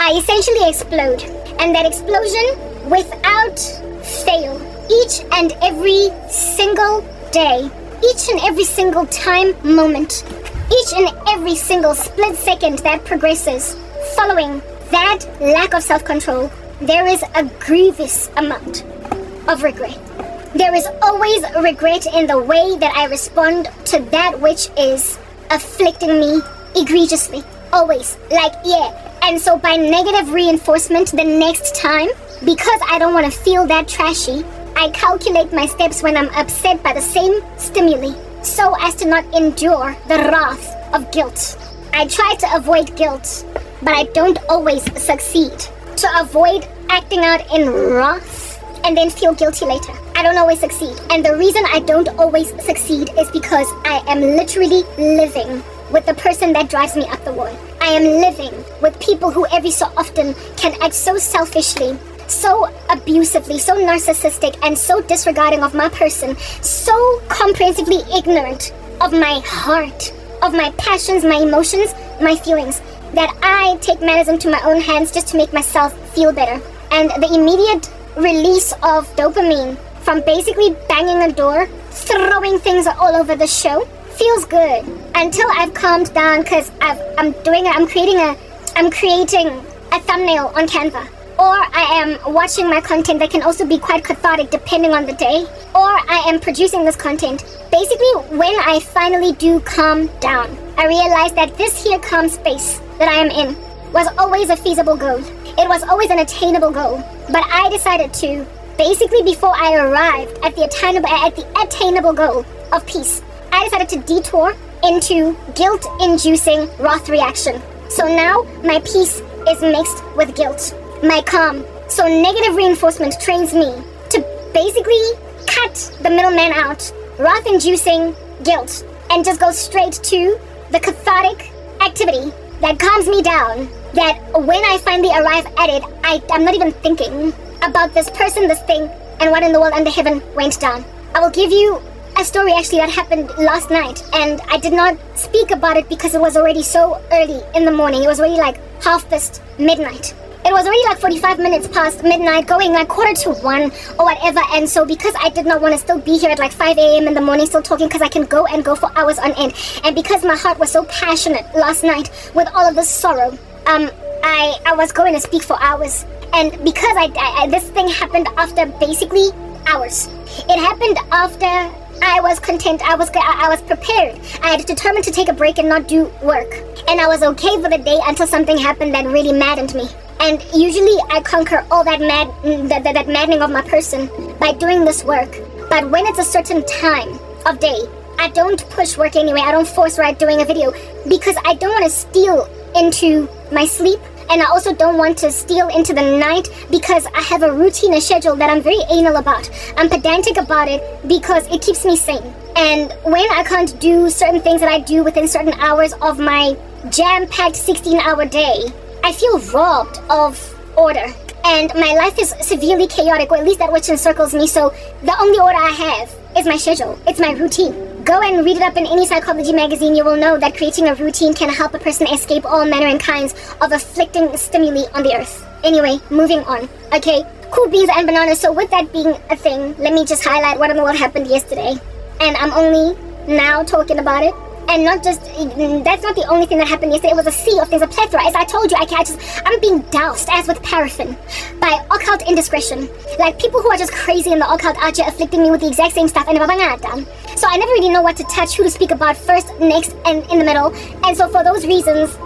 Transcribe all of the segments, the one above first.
I essentially explode. And that explosion, without fail, each and every single day, each and every single time moment, each and every single split second that progresses, following that lack of self-control, there is a grievous amount of regret. There is always regret in the way that I respond to that which is afflicting me egregiously. Always. And so by negative reinforcement the next time, because I don't want to feel that trashy, I calculate my steps when I'm upset by the same stimuli, so as to not endure the wrath of guilt. I try to avoid guilt, but I don't always succeed. To avoid acting out in wrath and then feel guilty later. I don't always succeed. And the reason I don't always succeed is because I am literally living with the person that drives me up the wall. I am living with people who every so often can act so selfishly, so abusively, so narcissistic, and so disregarding of my person, so comprehensively ignorant of my heart, of my passions, my emotions, my feelings, that I take matters into my own hands just to make myself feel better. And the immediate release of dopamine from basically banging a door, throwing things all over the show, feels good until I've calmed down, because I'm creating a thumbnail on Canva. Or I am watching my content that can also be quite cathartic depending on the day. Or I am producing this content. Basically, when I finally do calm down, I realize that this here calm space that I am in was always a feasible goal. It was always an attainable goal. But I decided to, basically before I arrived at the attainable goal of peace, I decided to detour into guilt-inducing wrath reaction. So now my peace is mixed with guilt. My calm. So negative reinforcement trains me to basically cut the middleman out, wrath-inducing guilt, and just go straight to the cathartic activity that calms me down, that when I finally arrive at it, I'm not even thinking about this person, this thing, and what in the world under heaven went down. I will give you a story actually that happened last night, and I did not speak about it because it was already so early in the morning. It was already like midnight. It was already like 45 minutes past midnight, going like 1:45 or whatever. And so because I did not want to still be here at like 5 a.m. in the morning still talking, because I can go for hours on end, and because my heart was so passionate last night with all of this sorrow, I was going to speak for hours. And because I this thing happened after basically hours. It happened after I was content. I was prepared. I had determined to take a break and not do work. And I was okay for the day until something happened that really maddened me. And usually I conquer all that maddening of my person by doing this work. But when it's a certain time of day, I don't push work anyway. I don't force doing a video, because I don't want to steal into my sleep. And I also don't want to steal into the night, because I have a routine, a schedule that I'm very anal about. I'm pedantic about it because it keeps me sane. And when I can't do certain things that I do within certain hours of my jam-packed 16-hour day, I feel robbed of order. And my life is severely chaotic, or at least that which encircles me. So the only order I have is my schedule. It's my routine. Go and read it up in any psychology magazine. You will know that creating a routine can help a person escape all manner and kinds of afflicting stimuli on the earth. Anyway, moving on. Okay, cool beans and bananas. So with that being a thing, let me just highlight what in the world happened yesterday. And I'm only now talking about it. And not just, that's not the only thing that happened yesterday. It was a sea of things, a plethora. As I told you, I'm being doused as with paraffin by occult indiscretion. Like people who are just crazy in the occult out here afflicting me with the exact same stuff. And so I never really know what to touch, who to speak about first, next, and in the middle. And so for those reasons,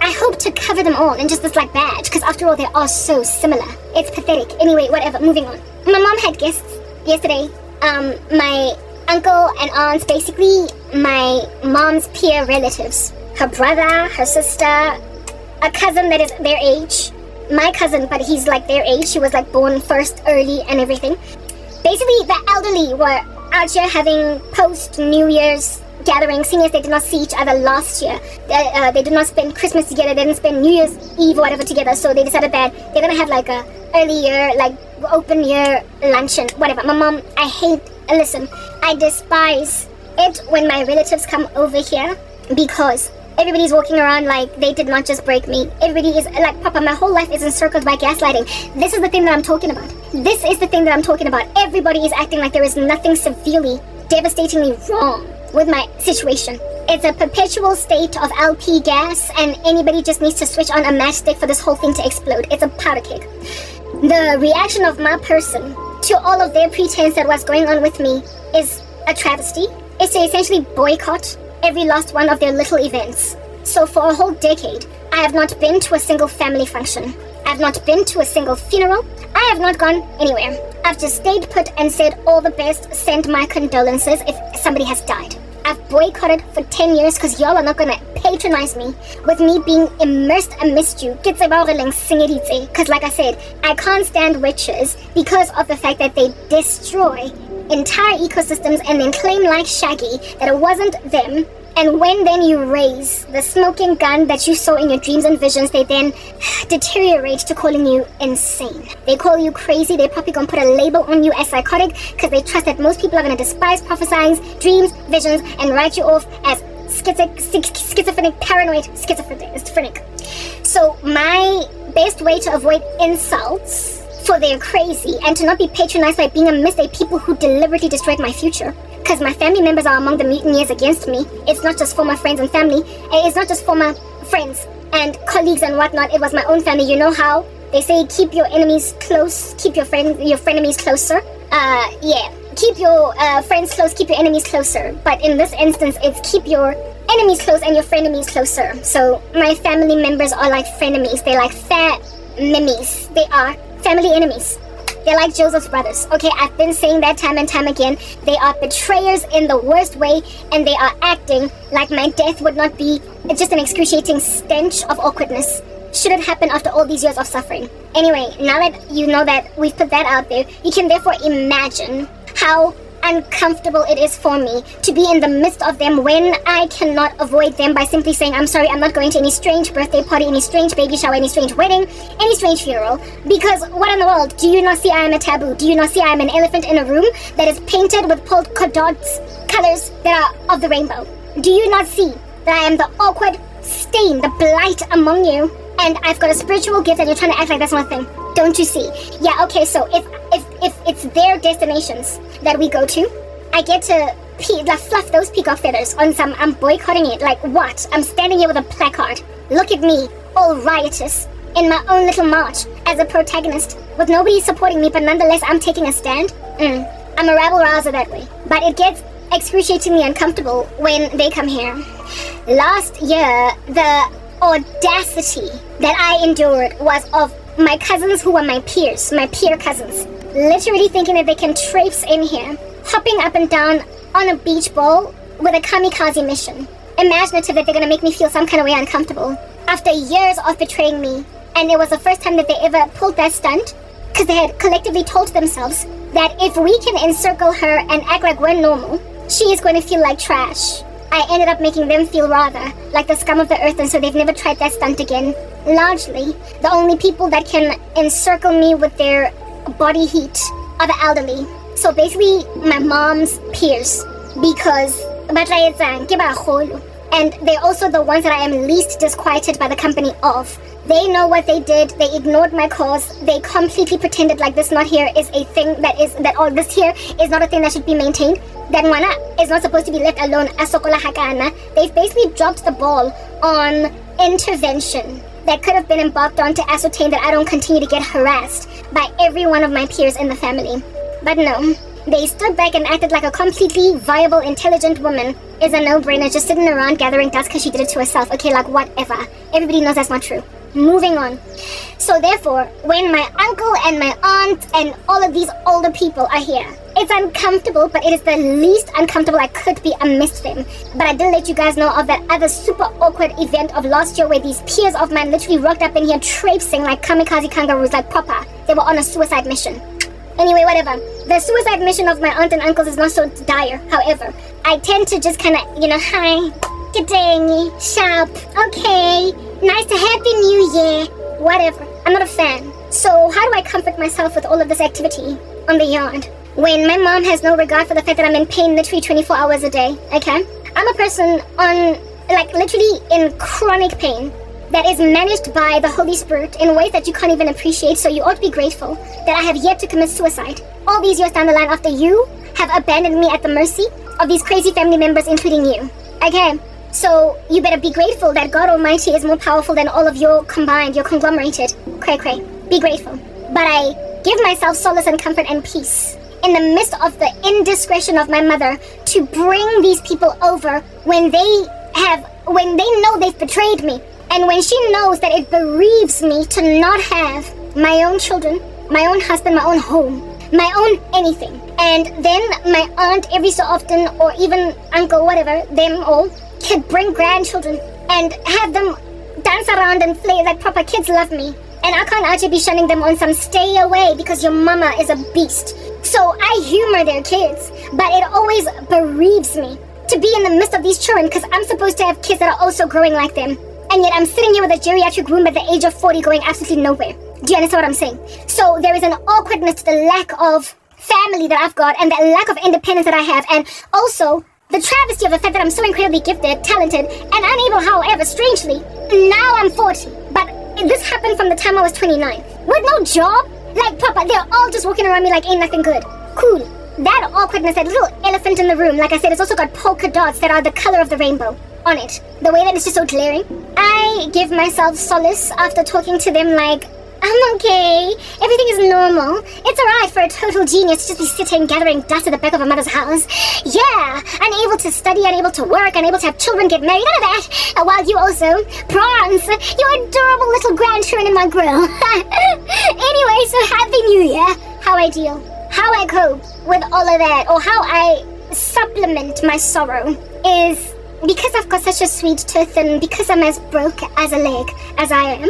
I hope to cover them all in just this like badge, because after all, they're all so similar. It's pathetic. Anyway, whatever, moving on. My mom had guests yesterday. My uncle and aunts, basically my mom's peer relatives. Her brother, her sister, a cousin that is their age. My cousin, but he's like their age. She was like born first early and everything. Basically, the elderly were out here having post-New Year's gatherings, seeing as they did not see each other last year. They did not spend Christmas together, they didn't spend New Year's Eve or whatever together, so they decided that they're gonna have like a early year, like open year luncheon, whatever. My mom, I despise it when my relatives come over here, because Everybody's walking around like they did not just break me. Everybody is like, Papa, my whole life is encircled by gaslighting. This is the thing that I'm talking about. This is the thing that I'm talking about. Everybody is acting like there is nothing severely, devastatingly wrong with my situation. It's a perpetual state of LP gas, and anybody just needs to switch on a matchstick for this whole thing to explode. It's a powder keg. The reaction of my person to all of their pretense that what's going on with me is a travesty. It's to essentially boycott every last one of their little events. So for a whole decade, I have not been to a single family function. I've not been to a single funeral. I have not gone anywhere. I've just stayed put and said all the best, sent my condolences if somebody has died. I've boycotted for 10 years because y'all are not gonna patronize me with me being immersed amidst you. Because like I said, I can't stand witches because of the fact that they destroy entire ecosystems and then claim like Shaggy that it wasn't them. And when then you raise the smoking gun that you saw in your dreams and visions, they then deteriorate to calling you insane. They call you crazy. They're probably going to put a label on you as psychotic because they trust that most people are going to despise prophesying, dreams, visions, and write you off as schizophrenic, paranoid, schizophrenic. So my best way to avoid insults for their crazy and to not be patronized by being amidst a people who deliberately destroyed my future, because my family members are among the mutineers against me. It's not just for my friends and family. It's not just for my friends and colleagues and whatnot. It was my own family. You know how they say keep your enemies close, keep your frenemies closer. Keep your friends close, keep your enemies closer. But in this instance, it's keep your enemies close and your frenemies closer. So my family members are like frenemies. They're like fa-memies. They are family enemies. They're like Joseph's brothers. Okay, I've been saying that time and time again. They are betrayers in the worst way, and they are acting like my death would not be just an excruciating stench of awkwardness should it happen after all these years of suffering. Anyway, now that you know that we've put that out there, you can therefore imagine how uncomfortable it is for me to be in the midst of them when I cannot avoid them by simply saying, I'm sorry, I'm not going to any strange birthday party, any strange baby shower, any strange wedding, any strange funeral. Because what in the world? Do you not see I am a taboo? Do you not see I am an elephant in a room that is painted with polka dots, colors that are of the rainbow? Do you not see that I am the awkward stain, the blight among you? And I've got a spiritual gift and you're trying to act like that's nothing. Don't you see? Yeah, okay, so if it's their destinations that we go to, I get to fluff those peacock feathers on some, I'm boycotting it. Like what? I'm standing here with a placard. Look at me, all riotous, in my own little march as a protagonist, with nobody supporting me, but nonetheless I'm taking a stand. I'm a rabble-rouser that way. But it gets excruciatingly uncomfortable when they come here. Last year, the audacity that I endured was of my cousins who were my peers, my peer cousins, literally thinking that they can traipse in here, hopping up and down on a beach ball with a kamikaze mission, imaginative that they're going to make me feel some kind of way uncomfortable after years of betraying me. And it was the first time that they ever pulled that stunt, because they had collectively told themselves that if we can encircle her and act like we're normal, she is going to feel like trash. I ended up making them feel rather like the scum of the earth, and so they've never tried that stunt again. Largely, the only people that can encircle me with their body heat are the elderly. So basically, my mom's peers, because and they're also the ones that I am least disquieted by the company of. They know what they did. They ignored my cause. They completely pretended like this not here is a thing this here is not a thing that should be maintained. That Ngwana is not supposed to be left alone. They've basically dropped the ball on intervention that could have been embarked on to ascertain that I don't continue to get harassed by every one of my peers in the family. But no, they stood back and acted like a completely viable, intelligent woman is a no-brainer, just sitting around gathering dust because she did it to herself. Okay, like whatever. Everybody knows that's not true. Moving on. So therefore, when my uncle and my aunt and all of these older people are here, it's uncomfortable, but it is the least uncomfortable I could be amidst them. But I did let you guys know of that other super awkward event of last year where these peers of mine literally rocked up in here traipsing like kamikaze kangaroos, like proper. They were on a suicide mission. Anyway, whatever. The suicide mission of my aunt and uncles is not so dire. However, I tend to just kind of, hi, good day, sharp, okay, nice to happy new year, whatever. I'm not a fan. So how do I comfort myself with all of this activity on the yard when my mom has no regard for the fact that I'm in pain literally 24 hours a day, okay? I'm a person on like literally in chronic pain that is managed by the Holy Spirit in ways that you can't even appreciate. So you ought to be grateful that I have yet to commit suicide all these years down the line after you have abandoned me at the mercy of these crazy family members, including you. Okay, so you better be grateful that God Almighty is more powerful than all of your combined, your conglomerated cray-cray. Be grateful. But I give myself solace and comfort and peace in the midst of the indiscretion of my mother to bring these people over when they know they've betrayed me. And when she knows that it bereaves me to not have my own children, my own husband, my own home, my own anything. And then my aunt every so often, or even uncle, whatever, them all, can bring grandchildren and have them dance around and play like proper kids love me. And I can't actually be shunning them on some stay away because your mama is a beast. So I humor their kids, but it always bereaves me to be in the midst of these children because I'm supposed to have kids that are also growing like them. And yet I'm sitting here with a geriatric room at the age of 40 going absolutely nowhere. Do you understand what I'm saying? So there is an awkwardness to the lack of family that I've got and the lack of independence that I have. And also the travesty of the fact that I'm so incredibly gifted, talented, and unable, however, strangely, now I'm 40. But this happened from the time I was 29. With no job, like proper, they're all just walking around me like ain't nothing good. Cool. That awkwardness, that little elephant in the room, like I said, it's also got polka dots that are the color of the rainbow on it. The way that it's just so glaring. I give myself solace after talking to them like, I'm okay. Everything is normal. It's alright for a total genius to just be sitting gathering dust at the back of a mother's house. Yeah, unable to study, unable to work, unable to have children, get married, none of that. While you also, prawns, your adorable little grandchildren in my grill. Anyway, so Happy New Year. How I deal, how I cope with all of that, or how I supplement my sorrow is because I've got such a sweet tooth and because I'm as broke as a leg as I am.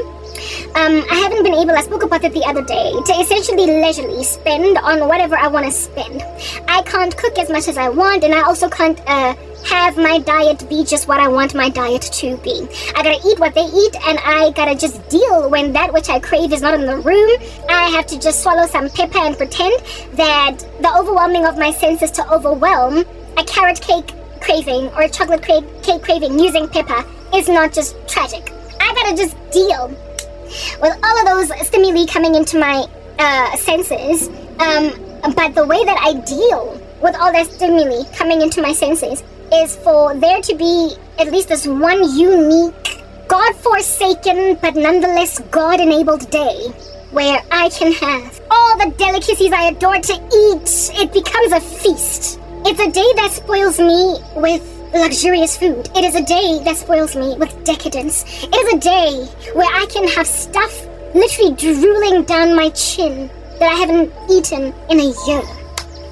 I haven't been able, I spoke about it the other day, to essentially leisurely spend on whatever I want to spend. I can't cook as much as I want, and I also can't have my diet be just what I want my diet to be. I gotta eat what they eat, and I gotta just deal when that which I crave is not in the room. I have to just swallow some pepper and pretend that the overwhelming of my senses to overwhelm a carrot cake craving or a chocolate cake craving using pepper is not just tragic. I gotta just deal with all of those stimuli coming into my senses, but the way that I deal with all that stimuli coming into my senses is for there to be at least this one unique, God-forsaken, but nonetheless God-enabled day where I can have all the delicacies I adore to eat. It becomes a feast. It's a day that spoils me with luxurious food. It is a day that spoils me with decadence. It is a day where I can have stuff literally drooling down my chin that I haven't eaten in a year.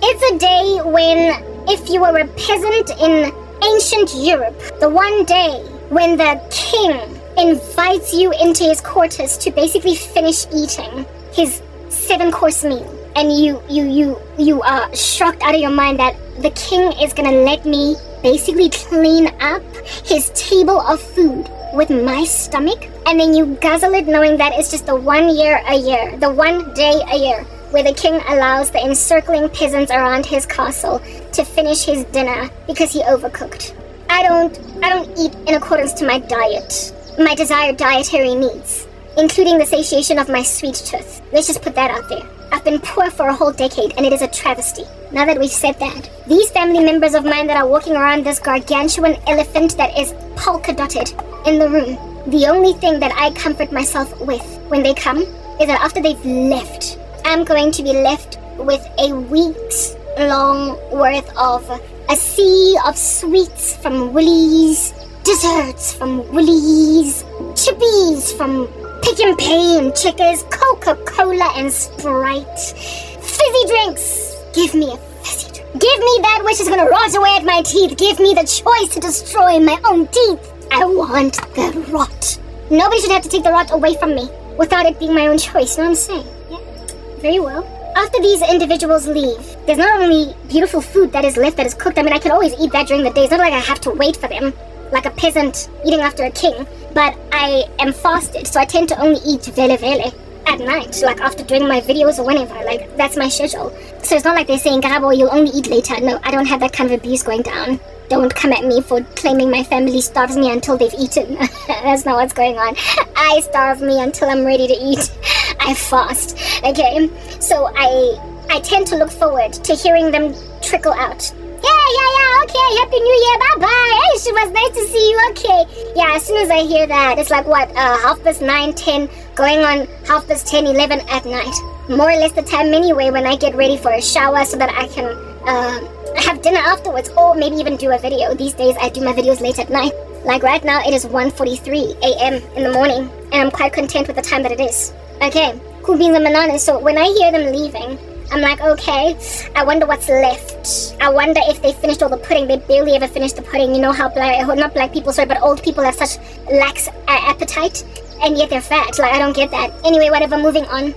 It's a day when, if you were a peasant in ancient Europe, the one day when the king invites you into his quarters to basically finish eating his 7-course meal, and you are shocked out of your mind that the king is gonna let me basically clean up his table of food with my stomach, and then you guzzle it knowing that it's just the 1 year a year, the 1 day a year, where the king allows the encircling peasants around his castle to finish his dinner because he overcooked. I don't eat in accordance to my diet, my desired dietary needs, including the satiation of my sweet tooth. Let's just put that out there. I've been poor for a whole decade, and it is a travesty. Now that we've said that, these family members of mine that are walking around this gargantuan elephant that is polka-dotted in the room, the only thing that I comfort myself with when they come is that after they've left, I'm going to be left with a week's long worth of a sea of sweets from Woolies, desserts from Woolies, chippies from Pick and Pay and Checkers, Coca-Cola and Sprite, fizzy drinks. Give me a fizzy drink. Give me that which is going to rot away at my teeth. Give me the choice to destroy my own teeth. I want the rot. Nobody should have to take the rot away from me without it being my own choice. You know what I'm saying? Yeah. Very well. After these individuals leave, there's not only beautiful food that is left that is cooked. I mean, I can always eat that during the day. It's not like I have to wait for them, like a peasant eating after a king. But I am fasted, so I tend to only eat vele at night, like after doing my videos or whenever. Like, that's my schedule. So it's not like they're saying, Garabo, you'll only eat later. No, I don't have that kind of abuse going down. Don't come at me for claiming my family starves me until they've eaten. That's not what's going on. I starve me until I'm ready to eat. I fast. Okay? So I tend to look forward to hearing them trickle out. Yeah, okay, Happy New Year, bye-bye. Hey, it was nice to see you, okay. Yeah, as soon as I hear that, it's like, 9:30, 10, going on 10:30, 11 at night. More or less the time anyway when I get ready for a shower so that I can have dinner afterwards, or maybe even do a video. These days I do my videos late at night. Like right now it is 1:43 a.m. in the morning, and I'm quite content with the time that it is. Okay, cool beans and bananas. So when I hear them leaving, I'm like, okay, I wonder what's left. I wonder if they finished all the pudding. They barely ever finished the pudding. You know how not black people, sorry, but old people have such lax appetite, and yet they're fat. Like, I don't get that. Anyway, whatever, moving on.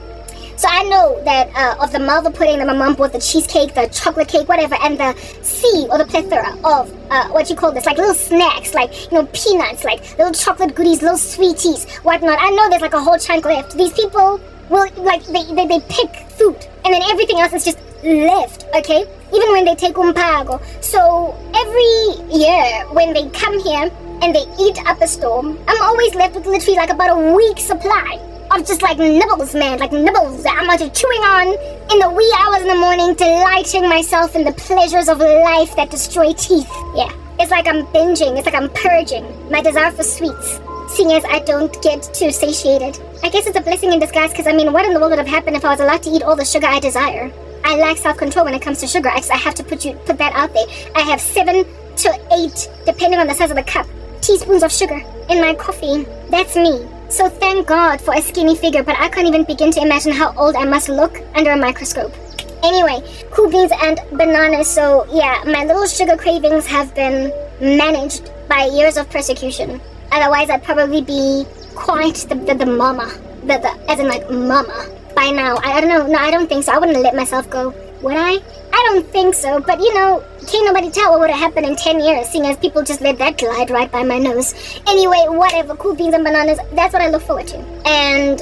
So I know that of the Malva pudding that my mom bought, the cheesecake, the chocolate cake, whatever, and the sea or the plethora of, what you call this, like little snacks, like, peanuts, like little chocolate goodies, little sweeties, whatnot. I know there's like a whole chunk left. These people will, like, they pick food, and then everything else is just left, okay? Even when they take pago. So every year when they come here and they eat up a storm, I'm always left with literally like about a week's supply of just like nibbles, man, like nibbles that I'm just chewing on in the wee hours in the morning, delighting myself in the pleasures of life that destroy teeth. Yeah, it's like I'm binging, it's like I'm purging my desire for sweets, seeing as I don't get too satiated. I guess it's a blessing in disguise, because I mean, what in the world would have happened if I was allowed to eat all the sugar I desire? I lack self-control when it comes to sugar. I have to put that out there. I have 7 to 8, depending on the size of the cup, teaspoons of sugar in my coffee. That's me. So thank God for a skinny figure, but I can't even begin to imagine how old I must look under a microscope. Anyway, cool beans and bananas. So yeah, my little sugar cravings have been managed by years of persecution. Otherwise, I'd probably be quite the mama, as in like mama by now. I don't know. No, I don't think so. I wouldn't let myself go. Would I? I don't think so. But can't nobody tell what would have happened in 10 years, seeing as people just let that glide right by my nose. Anyway, whatever. Cool beans and bananas. That's what I look forward to. And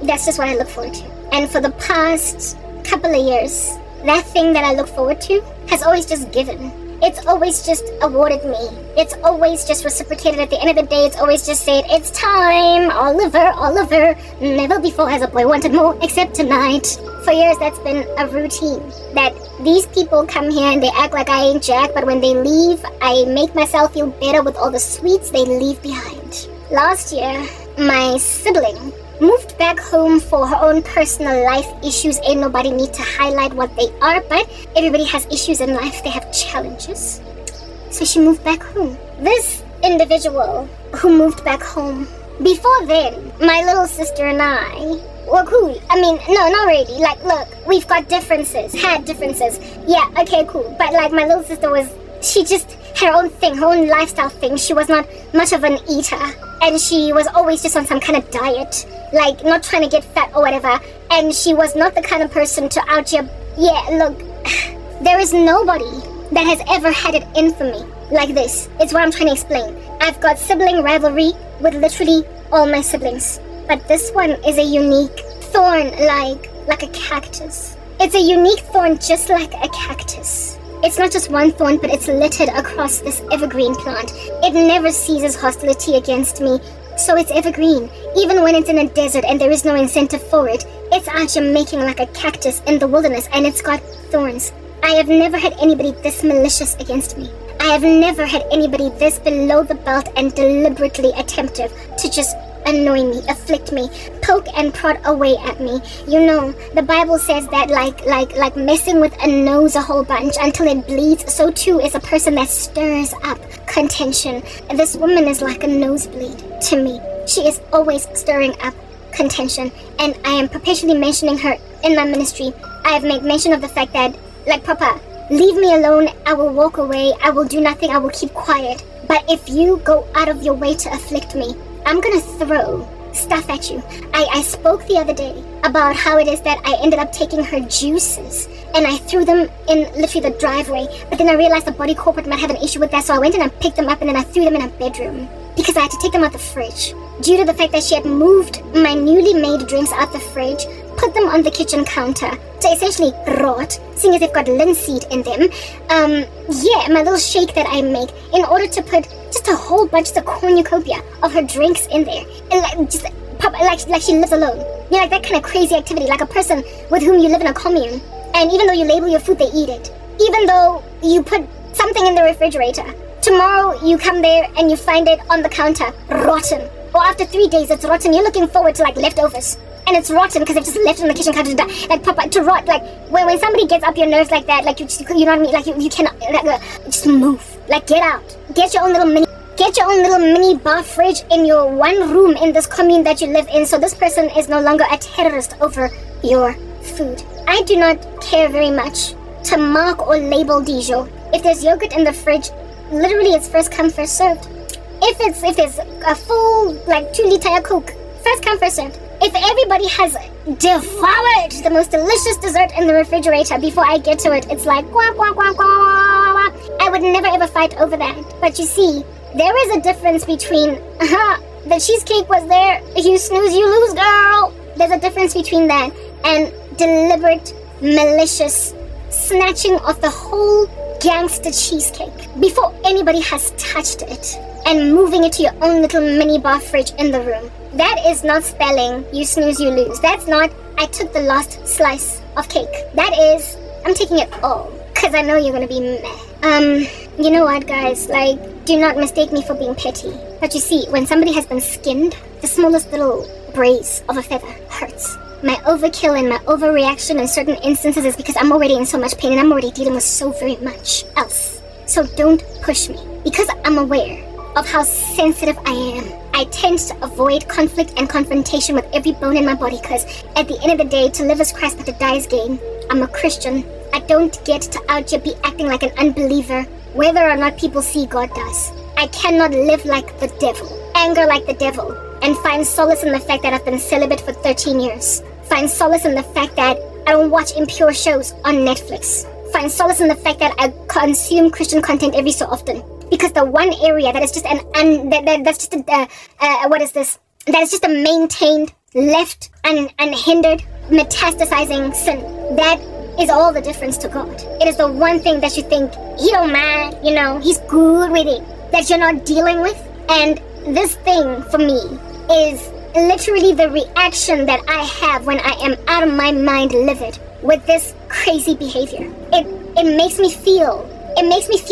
that's just what I look forward to. And for the past couple of years, that thing that I look forward to has always just given. It's always just awarded me. It's always just reciprocated at the end of the day. It's always just said, it's time, Oliver. Never before has a boy wanted more except tonight. For years, that's been a routine. That these people come here and they act like I ain't jack, but when they leave, I make myself feel better with all the sweets they leave behind. Last year, my sibling moved back home for her own personal life issues. Ain't nobody need to highlight what they are, but everybody has issues in life. They have challenges. So she moved back home. This individual who moved back home, before then, my little sister and I were cool. I mean, no, not really. Like, look, we've got differences, had differences. Yeah, okay, cool. But like, my little sister she just had her own thing, her own lifestyle thing. She was not much of an eater, and she was always just on some kind of diet, like not trying to get fat or whatever. And she was not the kind of person to out here. Yeah, look, there is nobody that has ever had it in for me like this. It's what I'm trying to explain. I've got sibling rivalry with literally all my siblings, but this one is a unique thorn, like a cactus. It's a unique thorn, just like a cactus. It's not just one thorn, but it's littered across this evergreen plant. It never ceases hostility against me, so it's evergreen. Even when it's in a desert and there is no incentive for it, it's out here making like a cactus in the wilderness, and it's got thorns. I have never had anybody this malicious against me. I have never had anybody this below the belt and deliberately attemptive to just annoy me, afflict me, poke and prod away at me. The Bible says that like messing with a nose a whole bunch until it bleeds, so too is a person that stirs up contention. This woman is like a nosebleed to me. She is always stirring up contention, and I am perpetually mentioning her in my ministry. I have made mention of the fact that, like, Papa, leave me alone, I will walk away, I will do nothing, I will keep quiet. But if you go out of your way to afflict me, I'm gonna throw stuff at you. I spoke the other day about how it is that I ended up taking her juices and I threw them in literally the driveway, but then I realized the body corporate might have an issue with that, so I went and I picked them up and then I threw them in her bedroom because I had to take them out the fridge due to the fact that she had moved my newly made drinks out the fridge, put them on the kitchen counter to essentially rot, seeing as they've got linseed in them. My little shake that I make in order to put just a whole bunch of the cornucopia of her drinks in there. And like she lives alone. You know, like that kind of crazy activity, like a person with whom you live in a commune. And even though you label your food, they eat it. Even though you put something in the refrigerator, tomorrow you come there and you find it on the counter, rotten. Or after 3 days, it's rotten. You're looking forward to like leftovers. And it's rotten because they've just left it on the kitchen counter to die. Like, Papa, to rot. Like, when somebody gets up your nerves like that, like, you know what I mean? Like, you cannot, just move. Like, get out. Get your own little mini bar fridge in your one room in this commune that you live in, so this person is no longer a terrorist over your food. I do not care very much to mark or label Dijon. If there's yogurt in the fridge, literally it's first come, first served. If there's a full, like, 2-liter Coke, first come, first served. If everybody has devoured the most delicious dessert in the refrigerator before I get to it, it's like, quack, quack, quack, quack. I would never ever fight over that. But you see, there is a difference between, the cheesecake was there, you snooze, you lose, girl. There's a difference between that and deliberate, malicious snatching of the whole gangster cheesecake before anybody has touched it and moving it to your own little mini bar fridge in the room. That is not spelling, you snooze, you lose. That's not, I took the last slice of cake. That is, I'm taking it all, because I know you're going to be meh. You know what, guys? Like, do not mistake me for being petty. But you see, when somebody has been skinned, the smallest little brace of a feather hurts. My overkill and my overreaction in certain instances is because I'm already in so much pain and I'm already dealing with so very much else. So don't push me. Because I'm aware of how sensitive I am, I tend to avoid conflict and confrontation with every bone in my body, because at the end of the day, to live as Christ but to die as gain. I'm a Christian. I don't get to out here be acting like an unbeliever, whether or not people see God does. I cannot live like the devil, anger like the devil, and find solace in the fact that I've been celibate for 13 years. Find solace in the fact that I don't watch impure shows on Netflix. Find solace in the fact that I consume Christian content every so often. Because the one area that is just that is just a maintained, left, unhindered, metastasizing sin. That is all the difference to God. It is the one thing that you think, he don't mind, you know, he's good with it, that you're not dealing with. And this thing, for me, is literally the reaction that I have when I am out of my mind livid with this crazy behavior. It makes me feel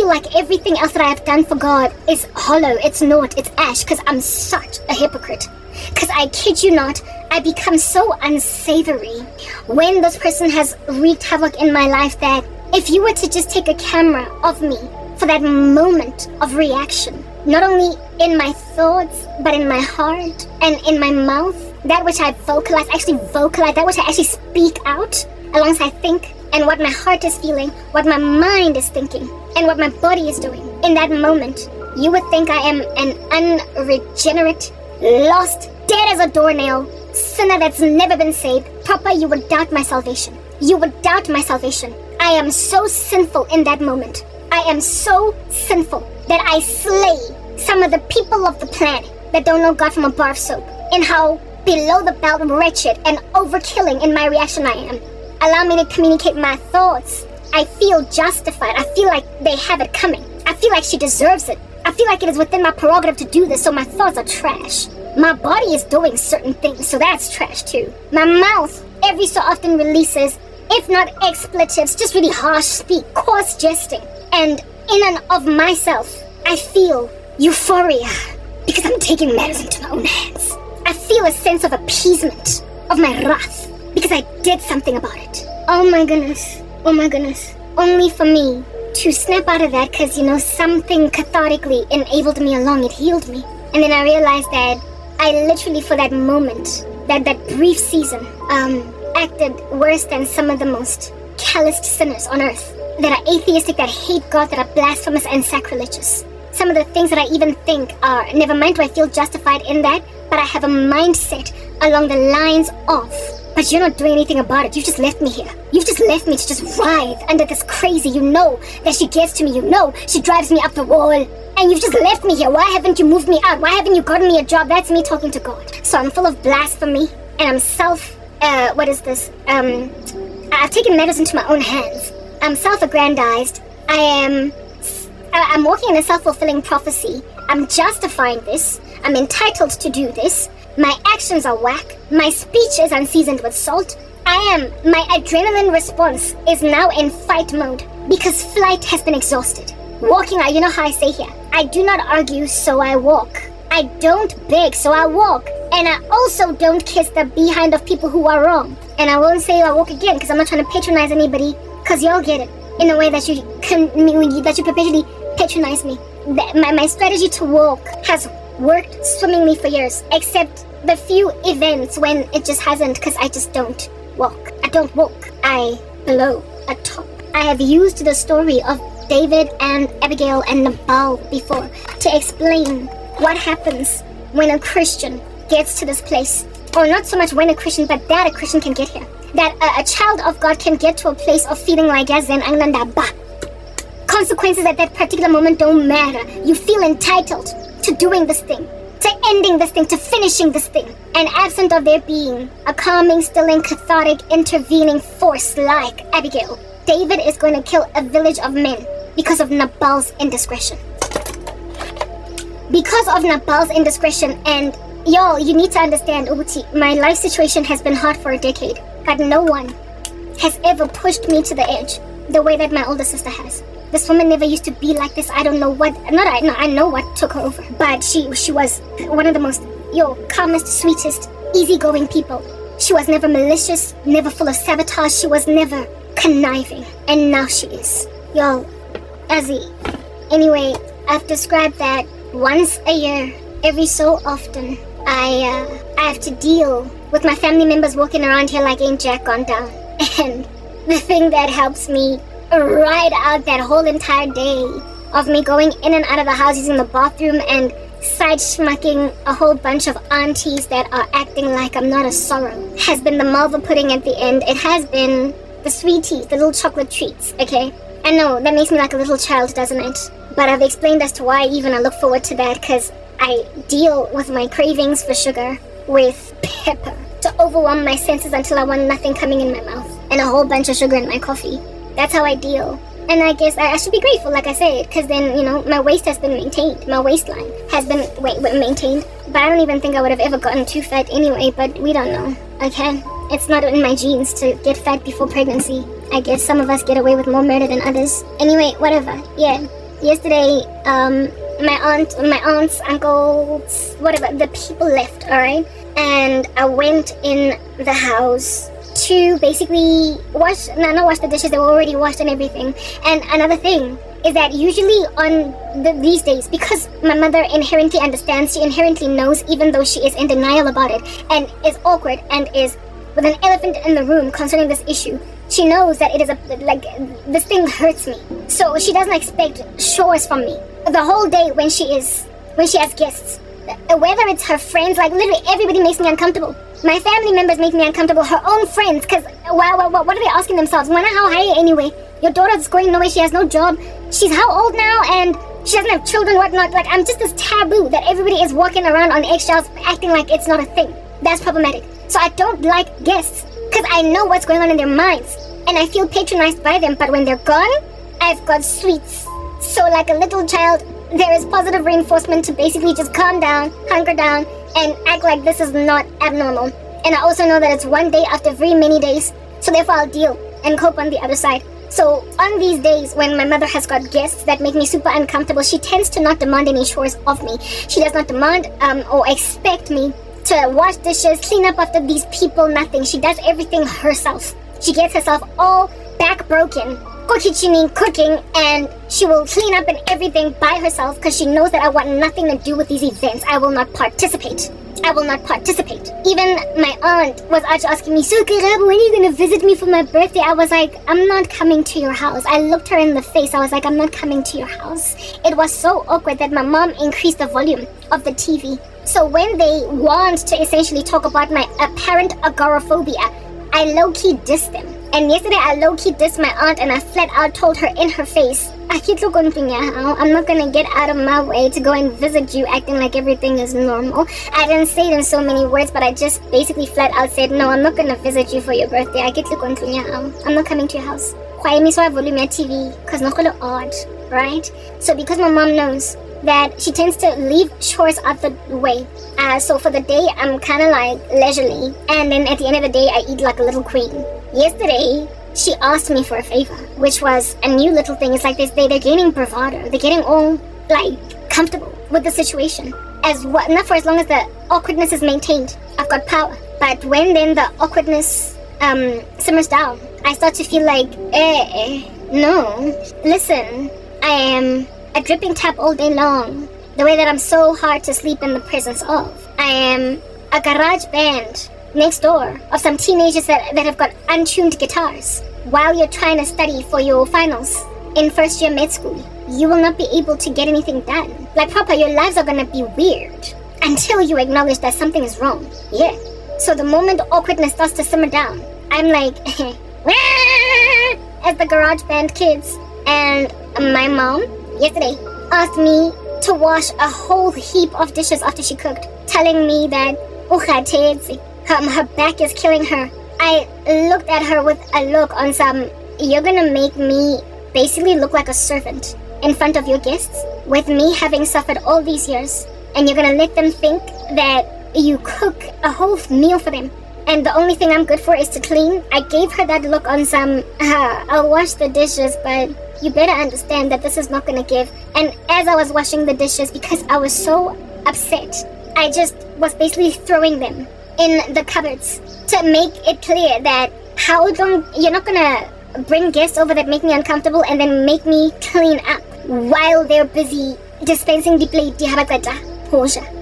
like everything else that I have done for God is hollow, it's naught, it's ash, because I'm such a hypocrite. Because I kid you not, I become so unsavory when this person has wreaked havoc in my life that if you were to just take a camera of me for that moment of reaction, not only in my thoughts, but in my heart and in my mouth, that which I vocalize, that which I actually speak out alongside think, and what my heart is feeling, what my mind is thinking, and what my body is doing. In that moment, you would think I am an unregenerate, lost, dead as a doornail, sinner that's never been saved. Papa, you would doubt my salvation. You would doubt my salvation. I am so sinful in that moment. I am so sinful that I slay some of the people of the planet that don't know God from a bar of soap, and how below the belt wretched and overkilling in my reaction I am. Allow me to communicate my thoughts. I feel justified. I feel like they have it coming. I feel like she deserves it. I feel like it is within my prerogative to do this, so my thoughts are trash. My body is doing certain things, so that's trash too. My mouth every so often releases, if not expletives, just really harsh speak, coarse jesting. And in and of myself, I feel euphoria because I'm taking matters into my own hands. I feel a sense of appeasement of my wrath because I did something about it. Oh my goodness. Only for me to snap out of that because, you know, something cathartically enabled me along. It healed me. And then I realized that I literally, for that moment, that brief season, acted worse than some of the most calloused sinners on earth. That are atheistic, that hate God, that are blasphemous and sacrilegious. Some of the things that I even think are, never mind do I feel justified in that, but I have a mindset along the lines of, but you're not doing anything about it. You've just left me here. You've just left me to just writhe under this crazy, you know that she gets to me, you know she drives me up the wall, and you've just left me here. Why haven't you moved me out? Why haven't you gotten me a job? That's me talking to God. So I'm full of blasphemy, and I'm what is this? I've taken matters into my own hands. I'm self-aggrandized. I'm walking in a self-fulfilling prophecy. I'm justifying this. I'm entitled to do this. My actions are whack. My speech is unseasoned with salt. My adrenaline response is now in fight mode because flight has been exhausted. Walking, you know how I say here, I do not argue, so I walk. I don't beg, so I walk. And I also don't kiss the behind of people who are wrong. And I won't say I walk again because I'm not trying to patronize anybody, because y'all get it in a way that you perpetually patronize me. My strategy to walk has worked swimmingly for years, except the few events when it just hasn't, because I just don't walk. I don't walk. I blow a top. I have used the story of David and Abigail and Nabal before to explain what happens when a Christian gets to this place. Or not so much when a Christian, but that a Christian can get here. That a child of God can get to a place of feeling like Yazen Angnanda Ba. Consequences at that particular moment don't matter. You feel entitled to doing this thing, to ending this thing, to finishing this thing. And absent of there being a calming, stilling, cathartic, intervening force like Abigail, David is going to kill a village of men because of Nabal's indiscretion. Because of Nabal's indiscretion. And y'all, you need to understand, Ubuti, my life situation has been hard for a decade, but no one has ever pushed me to the edge the way that my older sister has. This woman never used to be like this. I don't know what, I know what took her over, but she was one of the most, calmest, sweetest, easygoing people. She was never malicious, never full of sabotage. She was never conniving, and now she is. Y'all, Azzy. Anyway, I've described that once a year, every so often, I have to deal with my family members walking around here like ain't Jack gone down. And the thing that helps me ride out that whole entire day of me going in and out of the house using the bathroom and side schmucking a whole bunch of aunties that are acting like I'm not a sorrow has been the malva pudding at the end. It has been the sweeties, the little chocolate treats, okay? I know, that makes me like a little child, doesn't it? But I've explained as to why even I look forward to that, because I deal with my cravings for sugar with pepper to overwhelm my senses until I want nothing coming in my mouth and a whole bunch of sugar in my coffee. That's how I deal. And I guess I should be grateful, like I said, because then, my waist has been maintained. My waistline has been maintained. But I don't even think I would have ever gotten too fat anyway, but we don't know, okay? It's not in my genes to get fat before pregnancy. I guess some of us get away with more murder than others. Anyway, whatever. Yeah. Yesterday, my aunts, uncles, whatever, the people left, alright? And I went in the house to basically not wash the dishes, they were already washed and everything. And another thing is that usually on these days, because my mother inherently understands, she inherently knows, even though she is in denial about it and is awkward and is with an elephant in the room concerning this issue, she knows that it is this thing hurts me. So she doesn't expect chores from me the whole day when she has guests. Whether it's her friends, like literally everybody makes me uncomfortable. My family members make me uncomfortable. Her own friends, because what are they asking themselves? Wanna how high anyway? Your daughter's going nowhere. She has no job. She's how old now? And she doesn't have children, whatnot. Like, I'm just this taboo that everybody is walking around on eggshells, acting like it's not a thing. That's problematic. So I don't like guests, because I know what's going on in their minds, and I feel patronized by them. But when they're gone, I've got sweets. So like a little child, there is positive reinforcement to basically just calm down, hunker down, and act like this is not abnormal. And I also know that it's one day after very many days, so therefore I'll deal and cope on the other side. So on these days when my mother has got guests that make me super uncomfortable, she tends to not demand any chores of me. She does not demand or expect me to wash dishes, clean up after these people, nothing. She does everything herself. She gets herself all back broken, cooking, and she will clean up and everything by herself because she knows that I want nothing to do with these events. I will not participate. Even my aunt was asking me, so Karab, when are you going to visit me for my birthday? I was like, I'm not coming to your house. I looked her in the face. I was like, I'm not coming to your house. It was so awkward that my mom increased the volume of the TV. So when they want to essentially talk about my apparent agoraphobia, I low-key diss them. And yesterday I low-key dissed my aunt and I flat out told her in her face, I'm not gonna get out of my way to go and visit you acting like everything is normal. I didn't say it in so many words, but I just basically flat out said, no, I'm not gonna visit you for your birthday. I'm not coming to your house. Quiet so I volume your TV, cause not gonna odd, right? So because my mom knows that she tends to leave chores out the way, so for the day I'm kind of like leisurely, and then at the end of the day I eat like a little queen. Yesterday she asked me for a favor, which was a new little thing. It's like they're gaining bravado, they're getting all like comfortable with the situation. Not for as long as the awkwardness is maintained, I've got power. But when then the awkwardness simmers down, I start to feel like, no, listen, I am a dripping tap all day long, the way that I'm so hard to sleep in the presence of. I am a garage band next door of some teenagers that have got untuned guitars. While you're trying to study for your finals in first year med school, you will not be able to get anything done. Like proper, your lives are gonna be weird until you acknowledge that something is wrong. Yeah. So the moment awkwardness starts to simmer down, I'm like, as the garage band kids. And my mom yesterday asked me to wash a whole heap of dishes after she cooked, telling me that her back is killing her. I looked at her with a look on some, you're gonna make me basically look like a servant in front of your guests, with me having suffered all these years, and you're gonna let them think that you cook a whole meal for them, and the only thing I'm good for is to clean. I gave her that look on some, I'll wash the dishes, but you better understand that this is not gonna give. And as I was washing the dishes, because I was so upset, I just was basically throwing them in the cupboards to make it clear that you're not gonna bring guests over that make me uncomfortable and then make me clean up while they're busy dispensing the plate.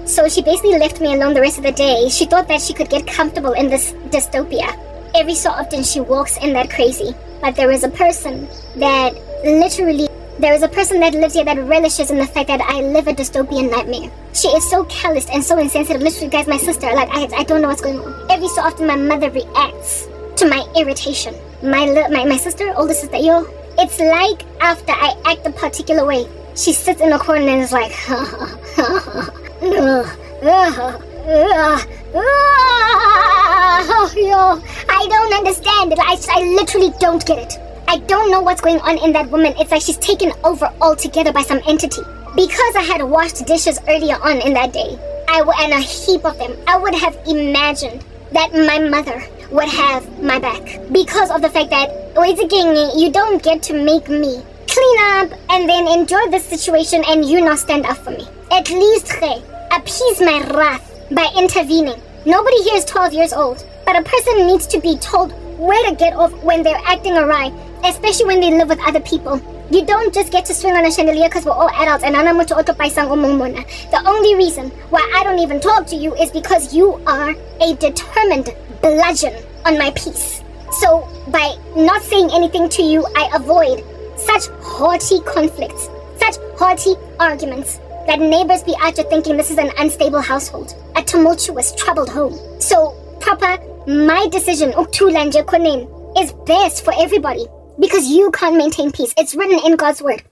So she basically left me alone the rest of the day. She thought that she could get comfortable in this dystopia. Every so often she walks in that crazy. But there is a person that lives here that relishes in the fact that I live a dystopian nightmare. She is so calloused and so insensitive. Literally, guys, my sister, like, I don't know what's going on. Every so often my mother reacts to my irritation. My sister, older sister, it's like after I act a particular way, she sits in a corner and is like, I don't understand it. I literally don't get it. I don't know what's going on in that woman. It's like she's taken over altogether by some entity. Because I had washed dishes earlier on in that day, and a heap of them, I would have imagined that my mother would have my back. Because of the fact that, you don't get to make me clean up and then enjoy this situation and you not stand up for me. At least appease my wrath by intervening. Nobody here is 12 years old, but a person needs to be told where to get off when they're acting awry, especially when they live with other people. You don't just get to swing on a chandelier because we're all adults and the only reason why I don't even talk to you is because you are a determined bludgeon on my peace. So by not saying anything to you, I avoid such haughty conflicts, such haughty arguments, that neighbors be out there thinking this is an unstable household, a tumultuous, troubled home. So proper, my decision is best for everybody, because you can't maintain peace. It's written in God's word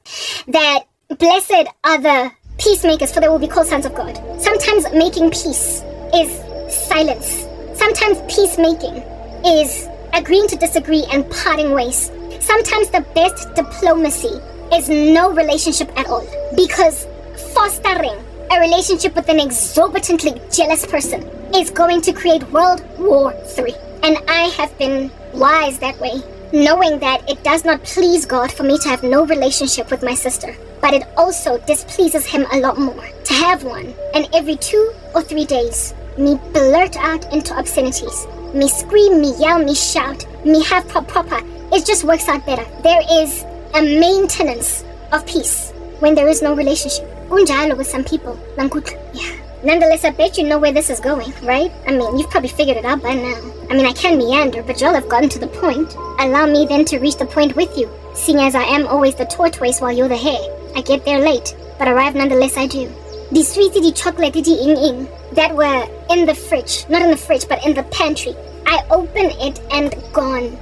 that blessed are the peacemakers, for they will be called sons of God. Sometimes making peace is silence. Sometimes peacemaking is agreeing to disagree and parting ways. Sometimes the best diplomacy is no relationship at all, because fostering a relationship with an exorbitantly jealous person is going to create World War III. And I have been wise that way, knowing that it does not please God for me to have no relationship with my sister, but it also displeases him a lot more to have one. And every 2 or 3 days, me blurt out into obscenities, me scream, me yell, me shout, me have proper. It just works out better. There is a maintenance of peace when there is no relationship. Unjalo with some people. Yeah. Nonetheless, I bet you know where this is going, right? I mean, you've probably figured it out by now. I mean, I can meander, but y'all have gotten to the point. Allow me then to reach the point with you, seeing as I am always the tortoise while you're the hare. I get there late, but arrive nonetheless I do. The sweetie, the chocolate, the ing that were in the fridge, not in the fridge, but in the pantry. I open it and gone.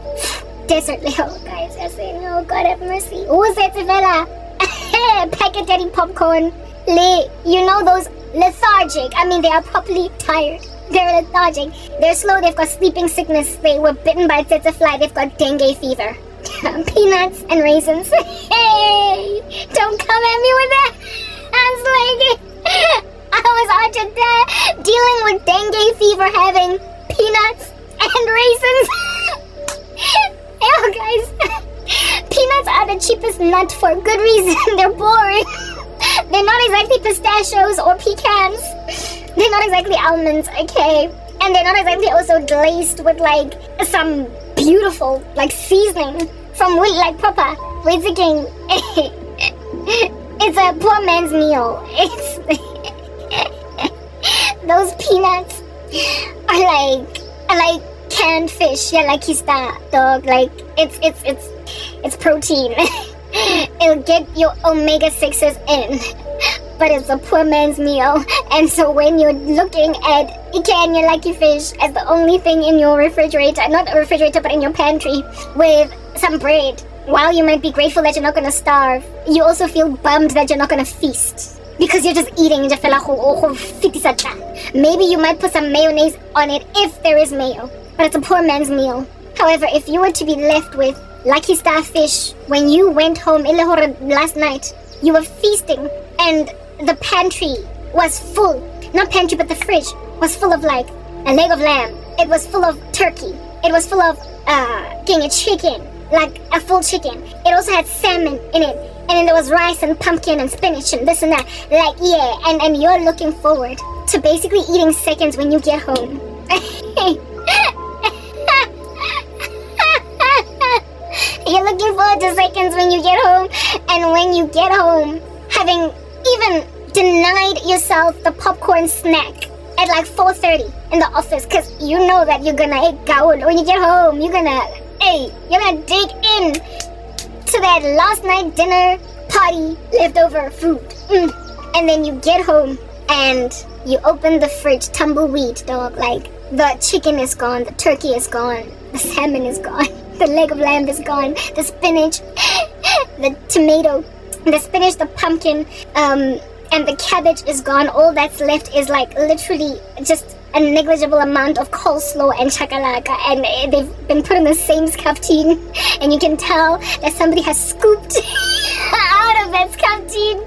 desert. Oh, guys, I say, no, God have mercy. Who's that, fella? Packet daddy popcorn. You know those lethargic. I mean, they are properly tired. They're lethargic. They're slow. They've got sleeping sickness. They were bitten by a tsetse fly. They've got dengue fever. Peanuts and raisins. Hey, don't come at me with that. I was like, I was out there dealing with dengue fever, having peanuts and raisins. Oh, guys. Peanuts are the cheapest nut for a good reason. They're boring. They're not exactly pistachios or pecans. They're not exactly almonds, okay? And they're not exactly also glazed with, like, some beautiful, like, seasoning from, like, proper. Wait again. It's a poor man's meal. It's... Those peanuts are like canned fish. Yeah, like kista, dog. Like, it's protein. It'll get your omega-6s in. But it's a poor man's meal. And so when you're looking at ikan, your lucky fish, as the only thing in your refrigerator, not a refrigerator, but in your pantry, with some bread, while you might be grateful that you're not going to starve, you also feel bummed that you're not going to feast. Because you're just eating. Maybe you might put some mayonnaise on it if there is mayo. But it's a poor man's meal. However, if you were to be left with lucky starfish when you went home last night, you were feasting, and the pantry was full. Not pantry, but the fridge was full of, like, a leg of lamb. It was full of turkey. It was full of a chicken, like a full chicken. It also had salmon in it. And then there was rice and pumpkin and spinach and this and that. Like, yeah, and you're looking forward to basically eating seconds when you get home. You're looking forward to seconds when you get home. And when you get home, having even denied yourself the popcorn snack at like 4:30 in the office, because you know that you're gonna eat gawad when you get home. You're gonna dig in to that last night dinner party leftover food. And then you get home and you open the fridge, tumbleweed, dog. Like, the chicken is gone, the turkey is gone, the salmon is gone, the leg of lamb is gone, the spinach, the tomato, the spinach, the pumpkin, and the cabbage is gone. All that's left is, like, literally just a negligible amount of coleslaw and chakalaka, and they've been put in the same scaftine, and you can tell that somebody has scooped out of that scaftine,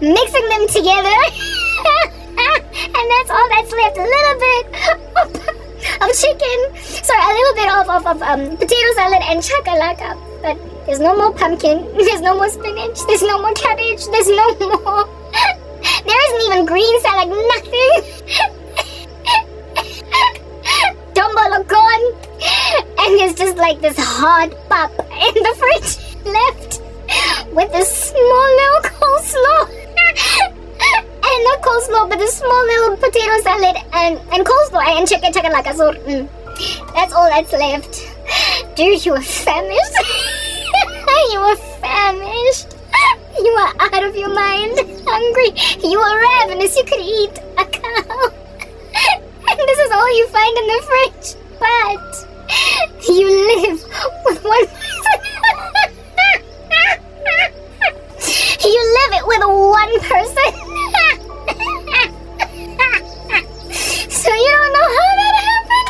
mixing them together, and that's all that's left. A little bit of chicken, sorry, a little bit of potato salad and chakalaka, but there's no more pumpkin, there's no more spinach, there's no more cabbage, there's no more, there isn't even green salad, nothing. Dumbolo gone, and there's just like this hard pop in the fridge left with this small little coleslaw, and not coleslaw, but the small little potato salad and coleslaw and chicken chakalaka. So that's all that's left. Dude, you were famished. You were famished. You were out of your mind, hungry. You were ravenous. You could eat a cow. And this is all you find in the fridge. But you live with one person. You live it with one person. So you don't know how that happened.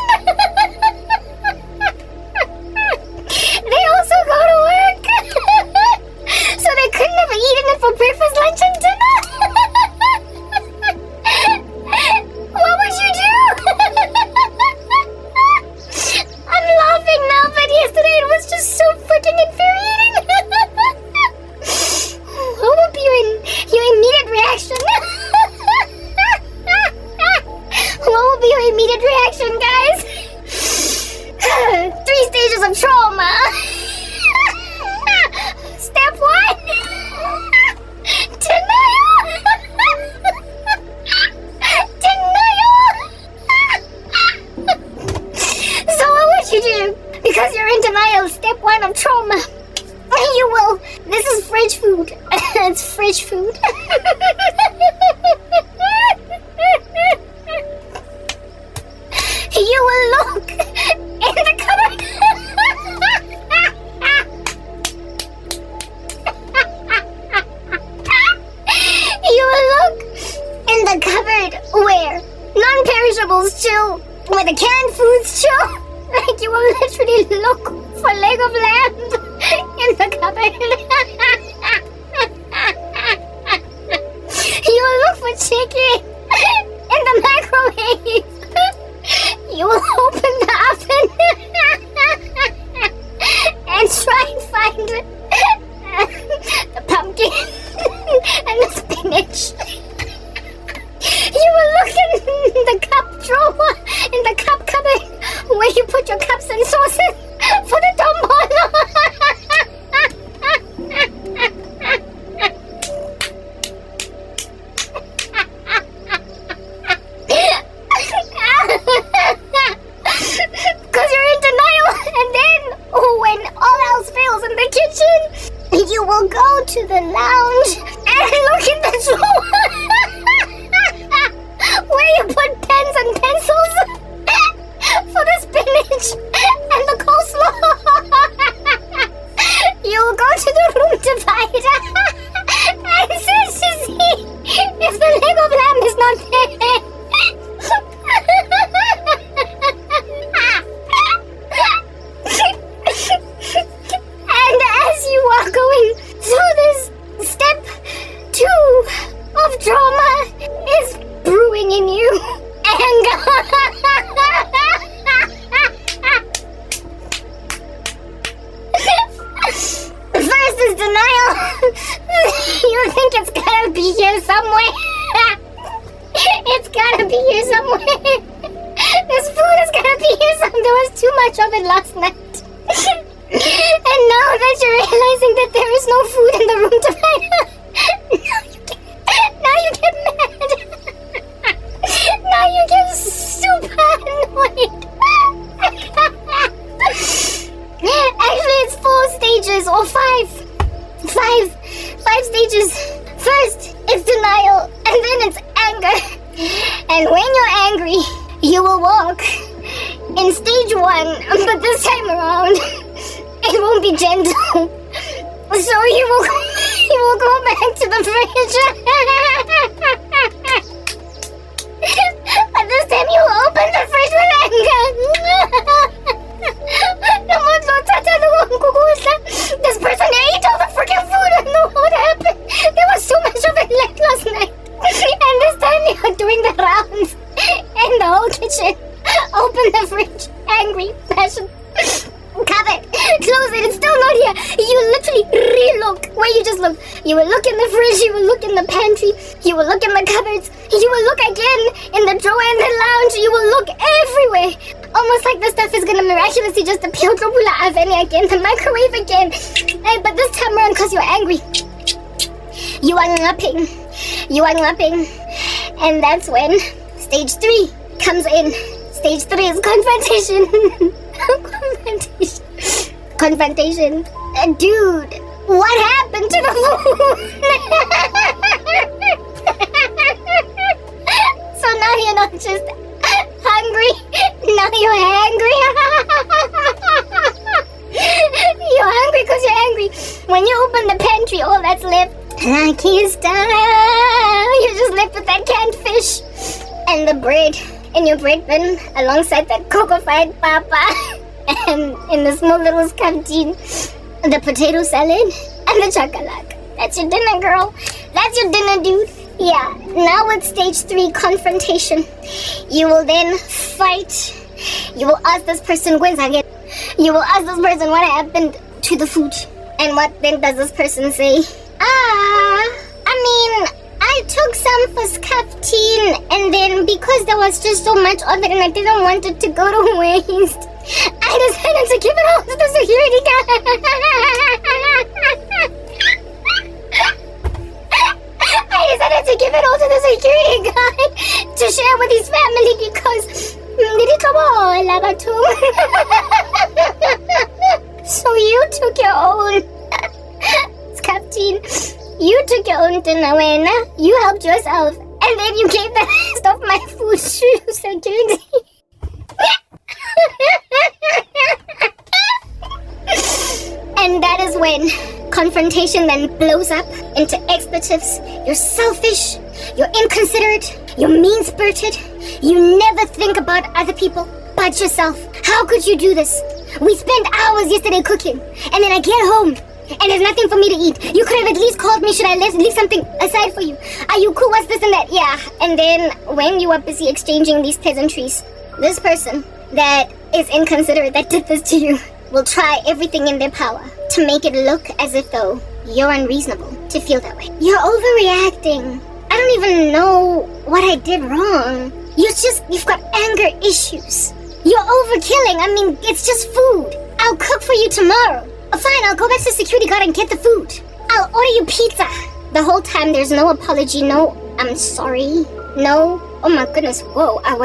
They also go to work. So they couldn't have eaten it for breakfast, lunch, and dinner. What would you do? I'm laughing now, but yesterday it was just so freaking infuriating. What would be your immediate reaction? What would be your immediate reaction, guys? 3 stages of trauma. Step 1. Denial. So what would you do? Because you're in denial, step 1 of trauma. You will. This is fridge food. It's fridge food. You will look in the cupboard. literally look for leg of lamb in the cupboard. You will look for chicken in the microwave. You will open the oven and try and find the pumpkin and the spinach. You will look in the cup drawer, in the cup cupboard, where you put your cups and sauces for the tombolo. Because you're in denial, and then when all else fails in the kitchen, you will go to the lounge and look in the drawer where you put pens and pencils for the spinach and the coleslaw. You will go to the room divider and search to see if the leg of lamb is not there. And as you are going through this, step 2 of drama is brewing in you. Anger. First is denial. You think it's gotta be here somewhere. It's gotta be here somewhere. This food is gonna be here somewhere. There was too much of it last night. And now that you're realizing that there is no food in the room divider, now you get mad. Now you get super annoyed. Actually, it's 4 stages or 5 stages. First, it's denial, and then it's anger. And when you're angry, you will walk in stage 1, but this time around, it won't be gentle. So you will go back to the fridge. But this time you will open the fridge with anger. This person ate all the freaking food. I don't know what happened. There was so much of it left last night. And this time you're doing the rounds in the whole kitchen. Open the fridge. Angry. Passion. Cover it. Close it. It's still not here. You literally re-look. Where you just look. You will look in the fridge. You will look in the pantry. You will look in the cupboards. You will look again in the drawer in the lounge. You will look everywhere. Almost like the stuff is gonna miraculously just appear to oven again, the microwave again. But this time around, because you're angry, you are napping. And that's when stage 3 comes in. Stage 3 is confrontation. Confrontation. Dude, what happened to the food? So now you're not just hungry, now you're angry. You're hungry because you're angry. When you open the pantry, all that's left, can't stop. You're just left with that canned fish and the bread in your bread bin alongside that cocoa-fied papa and in the small little canteen, the potato salad and the chocolate. That's your dinner, girl. That's your dinner, dude. Yeah, now with stage 3, confrontation. You will then fight. You will ask this person, you will ask this person what happened to the food. And what then does this person say? I took some for Skaftin, and then because there was just so much of it and I didn't want it to go to waste, I decided to give it all to the security guard. I decided to give it all to the security guard to share with his family because so you took your own, Captain. You took your own dinner, Wena. You helped yourself, and then you gave the rest of my food to security. And that is when confrontation then blows up into expletives. You're selfish, you're inconsiderate, you're mean-spirited, you never think about other people but yourself. How could you do this? We spent hours yesterday cooking, and then I get home, and there's nothing for me to eat. You could have at least called me. Should I leave something aside for you? Are you cool? What's this and that? Yeah. And then when you are busy exchanging these pleasantries, this person that is inconsiderate that did this to you will try everything in their power to make it look as if though you're unreasonable to feel that way. You're overreacting. I don't even know what I did wrong. You've got anger issues. You're overkilling. I mean, it's just food. I'll cook for you tomorrow. Fine, I'll go back to the security guard and get the food. I'll order you pizza. The whole time there's no apology, no I'm sorry, no, oh my goodness, whoa, I'm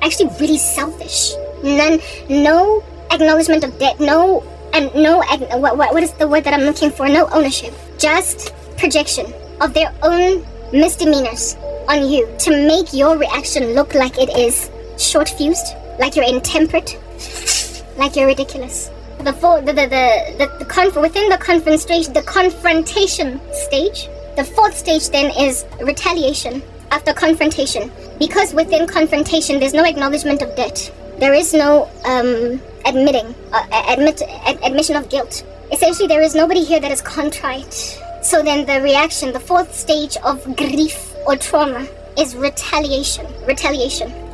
actually really selfish. No acknowledgement of debt, what is the word that I'm looking for? No ownership. Just projection of their own misdemeanors on you to make your reaction look like it is short-fused, like you're intemperate, like you're ridiculous. Within the confrontation stage, the fourth stage then is retaliation after confrontation. Because within confrontation, there's no acknowledgement of debt. There is no admission of guilt. Essentially, there is nobody here that is contrite. So then the reaction, the fourth stage of grief or trauma is retaliation.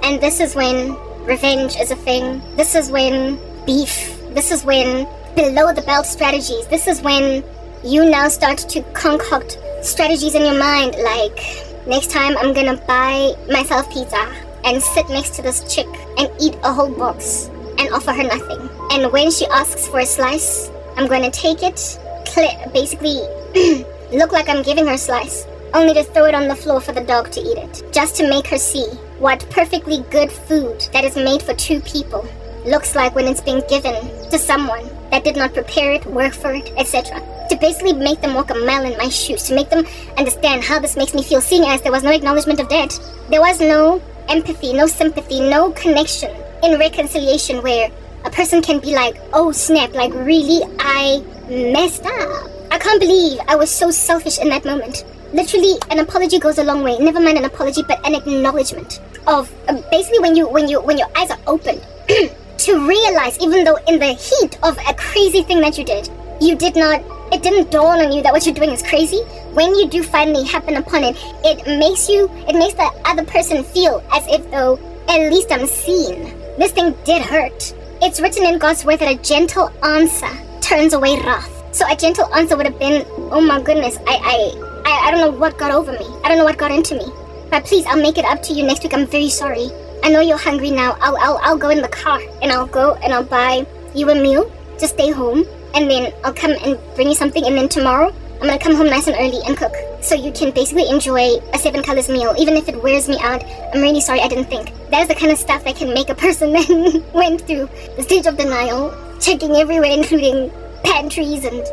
And this is when revenge is a thing. This is when beef. This is when below the belt strategies. This is when you now start to concoct strategies in your mind like, next time I'm gonna buy myself pizza and sit next to this chick and eat a whole box and offer her nothing. And when she asks for a slice, I'm gonna take it, basically look like I'm giving her a slice, only to throw it on the floor for the dog to eat it, just to make her see what perfectly good food that is made for two people looks like when it's being given to someone that did not prepare it, work for it, etc. To basically make them walk a mile in my shoes, to make them understand how this makes me feel, seeing as there was no acknowledgement of debt. There was no empathy, no sympathy, no connection in reconciliation where a person can be like, oh snap, like really, I messed up. I can't believe I was so selfish in that moment. Literally, an apology goes a long way. Never mind an apology, but an acknowledgement of basically when your eyes are opened to realize, even though in the heat of a crazy thing that you did, it didn't dawn on you that what you're doing is crazy. When you do finally happen upon it, it makes the other person feel as if though, at least I'm seen. This thing did hurt. It's written in God's word that a gentle answer turns away wrath. So a gentle answer would have been, oh my goodness, I don't know what got over me. I don't know what got into me. But please, I'll make it up to you next week. I'm very sorry. I know you're hungry now. I'll go in the car and I'll go and I'll buy you a meal. Just stay home. And then I'll come and bring you something. And then tomorrow, I'm going to come home nice and early and cook. So you can basically enjoy a 7 colors meal. Even if it wears me out, I'm really sorry I didn't think. That is the kind of stuff that can make a person then went through the stage of denial, checking everywhere, including pantries and